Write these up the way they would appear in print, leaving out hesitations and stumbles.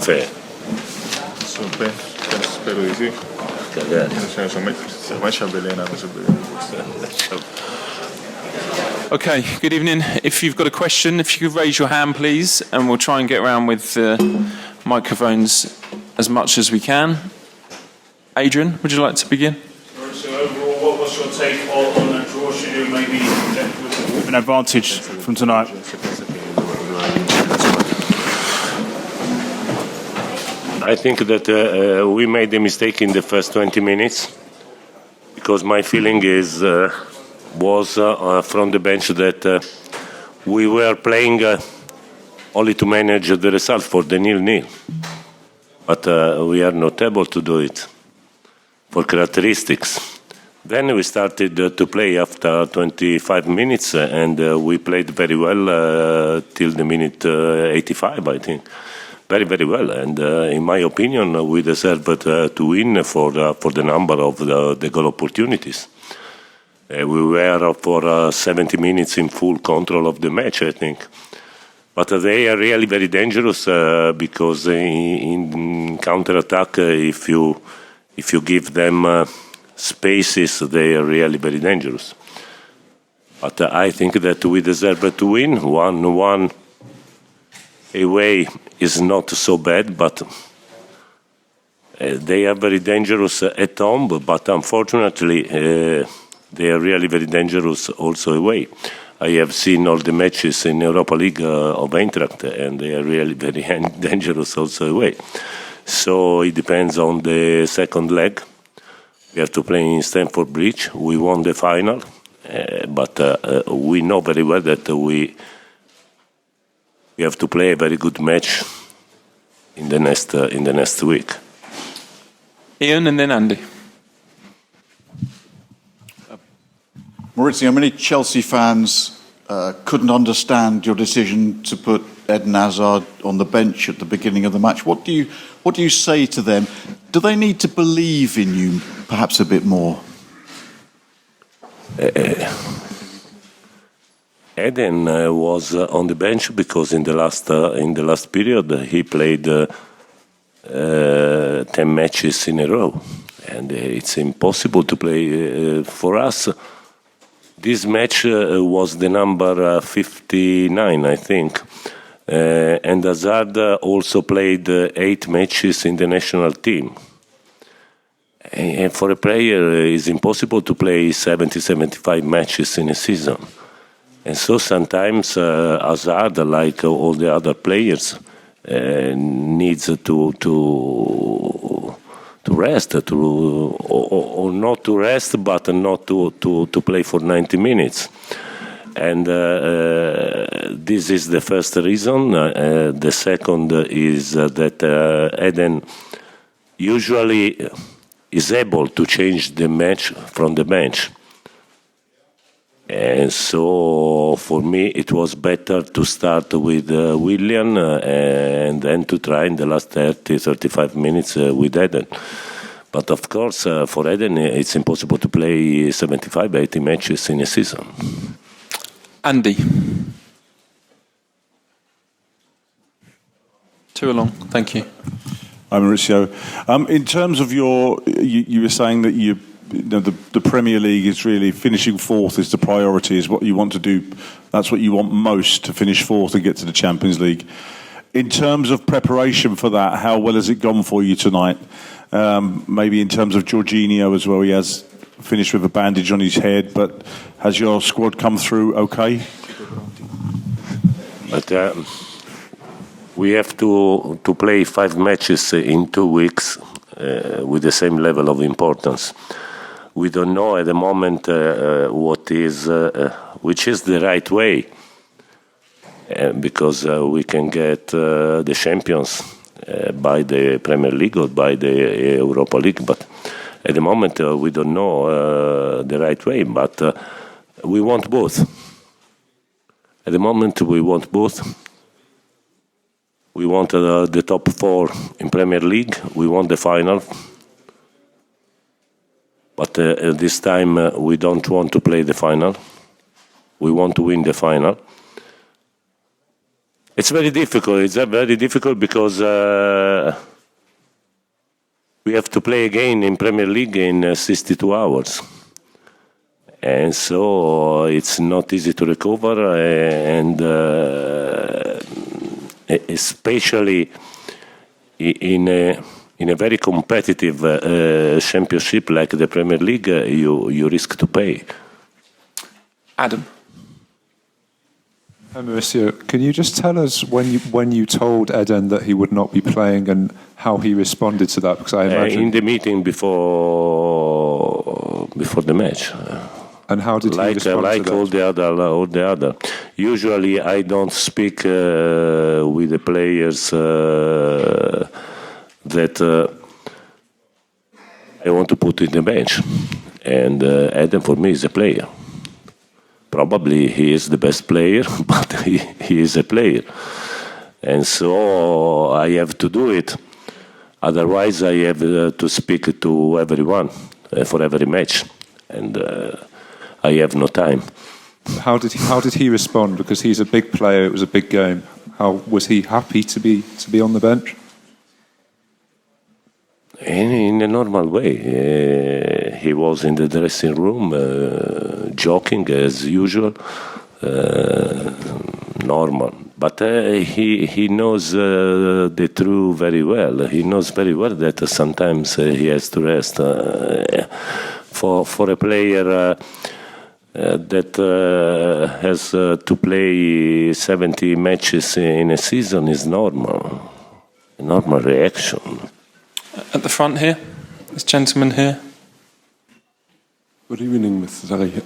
caffè? Spero di sì. Ormai ci avvelenano. Okay, good evening. If you've got a question, if you could raise your hand, please, and we'll try and get around with the microphones as much as we can. Adrian, would you like to begin? So overall, what was your take on a draw? Should you maybe with an advantage from tonight? I think that we made a mistake in the first 20 minutes because my feeling was from the bench that we were playing only to manage the result for the 0-0. But we are not able to do it for characteristics. Then we started to play after 25 minutes and we played very well till the minute 85, I think. Very, very well, and in my opinion, we deserved to win for the number of the goal opportunities. We were for 70 minutes in full control of the match, I think. But they are really very dangerous because in counter-attack, if you give them spaces, they are really very dangerous. But I think that we deserve to win. 1-1 away is not so bad, but they are very dangerous at home, but unfortunately they are really very dangerous also away. I have seen all the matches in Europa League of Eintracht, and they are really very dangerous also away. So it depends on the second leg. We have to play in Stamford Bridge. We won the final, but we know very well that we have to play a very good match in the next week. Ian and then Andy. Maurizio, many Chelsea fans couldn't understand your decision to put Eden Hazard on the bench at the beginning of the match. What do you say to them? Do they need to believe in you perhaps a bit more? Eden was on the bench because in the last period he played 10 matches in a row, and it's impossible to play for us. This match was the number 59, I think, and Hazard also played 8 matches in the national team. And for a player, it's impossible to play 70-75 matches in a season. And so sometimes Hazard, like all the other players, needs to rest, or not to rest, but not to play for 90 minutes. And this is the first reason. The second is that Eden usually is able to change the match from the bench. And so for me it was better to start with Willian and then to try in the last 30-35 minutes with Eden. But of course for Eden it's impossible to play 75-80 matches in a season. Andy. Too long, thank you. Hi Maurizio. In terms of you were saying that the Premier League is really finishing fourth is the priority, is what you want to do. That's what you want most, to finish fourth and get to the Champions League. In terms of preparation for that, how well has it gone for you tonight? Maybe in terms of Jorginho as well, he has finished with a bandage on his head, but has your squad come through okay? But we have to play 5 matches in 2 weeks with the same level of importance. We don't know at the moment which is the right way, because we can get the champions by the Premier League or by the Europa League, but at the moment we don't know the right way, but we want both. At the moment we want both. We want the top 4 in Premier League, we want the final. But this time we don't want to play the final. We want to win the final. It's very difficult. It's very difficult because we have to play again in Premier League in 62 hours. And so it's not easy to recover, and especially in a very competitive championship like the Premier League, you risk to pay. Adam. Maurizio, can you just tell us when you told Eden that he would not be playing and how he responded to that? Because I imagine In the meeting before the match. And how did he respond like to that? all the other. Usually, I don't speak with the players that I want to put in the bench, and Eden for me is a player. Probably he is the best player, but he is a player, and so I have to do it. Otherwise, I have to speak to everyone for every match, and I have no time. How did he respond? Because he's a big player. It was a big game. How was he happy to be on the bench? In a normal way. He was in the dressing room, joking as usual, normal. But he knows the truth very well. He knows very well that sometimes he has to rest. For a player that has to play 70 matches in a season is normal. A normal reaction. At the front here, this gentleman here. Good evening, Mr. Sarri.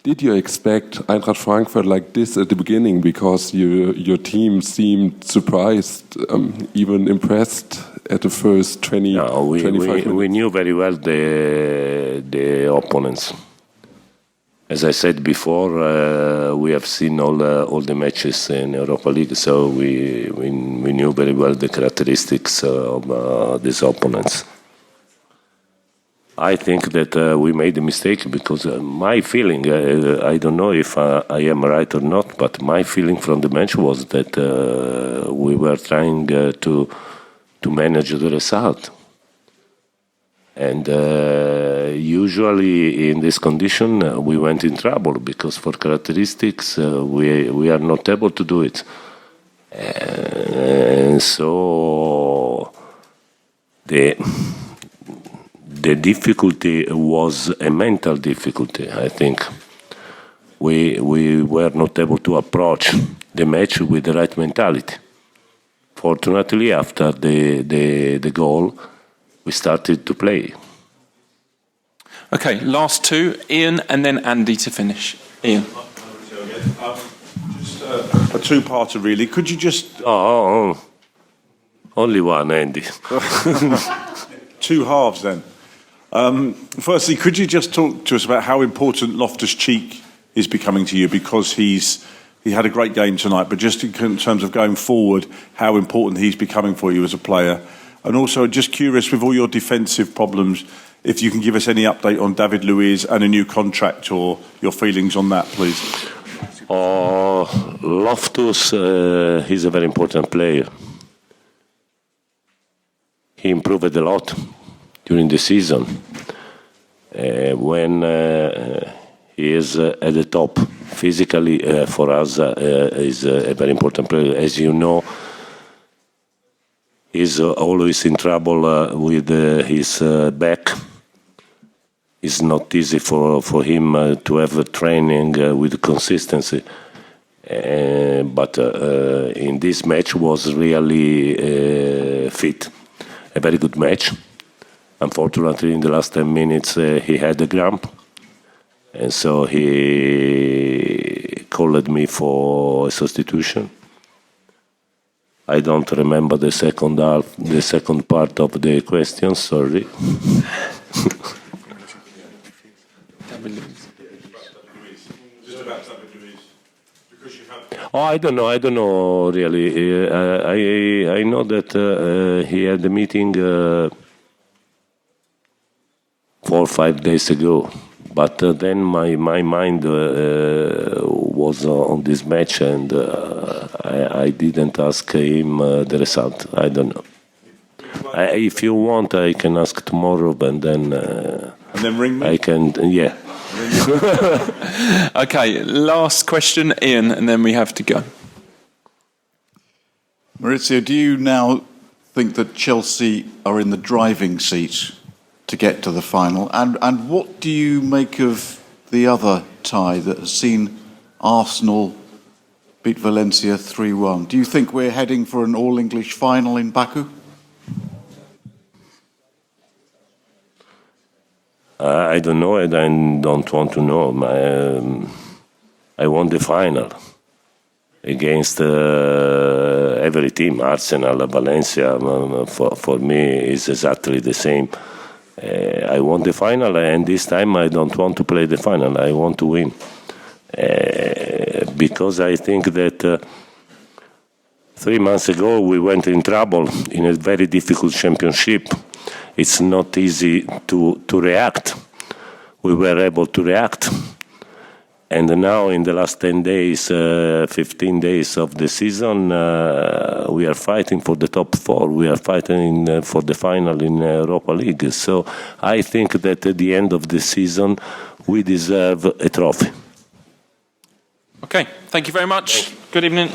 Did you expect Eintracht Frankfurt like this at the beginning? Because your team seemed surprised, even impressed at the first 25 minutes. We knew very well the opponents. As I said before, we have seen all the matches in Europa League, so we knew very well the characteristics of these opponents. I think that we made a mistake because my feeling, I don't know if I am right or not, but my feeling from the match was that we were trying to manage the result. And usually in this condition we went in trouble because for characteristics we are not able to do it. And so the difficulty was a mental difficulty, I think. We were not able to approach the match with the right mentality. Fortunately, after the goal, we started to play. Okay, last two, Ian and then Andy to finish. Ian. Just a two-parter, really. Could you just... Oh, only one, Andy. Two halves, then. Firstly, could you just talk to us about how important Loftus-Cheek is becoming to you? Because he had a great game tonight, but just in terms of going forward, how important he's becoming for you as a player. And also, just curious, with all your defensive problems, if you can give us any update on David Luiz and a new contract, or your feelings on that, please. Loftus, he's a very important player. He improved a lot during the season. When he is at the top, physically for us is a very important player. As you know, he's always in trouble with his back. It's not easy for him to have a training with consistency. But in this match was really fit. A very good match. Unfortunately, in the last 10 minutes, he had a cramp. And so he called me for a substitution. I don't remember the second part of the question, sorry. I don't know really. I know that he had a meeting 4 or 5 days ago, But then my mind was on this match, and I didn't ask him the result. I don't know. If you want, I can ask tomorrow, and then ring me. I can, yeah. Okay, last question, Ian, and then we have to go. Maurizio, do you now think that Chelsea are in the driving seat to get to the final? And what do you make of the other tie that has seen Arsenal beat Valencia 3-1? Do you think we're heading for an all-English final in Baku? I don't know, and I don't want to know. I want the final against every team. Arsenal, Valencia, for me, is exactly the same. I want the final, and this time I don't want to play the final. I want to win. Because I think that 3 months ago we went in trouble in a very difficult championship. It's not easy to react. We were able to react. And now in the last 10 days, 15 days of the season, we are fighting for the top 4. We are fighting for the final in Europa League. So I think that at the end of the season, we deserve a trophy. Okay, thank you very much. Good evening.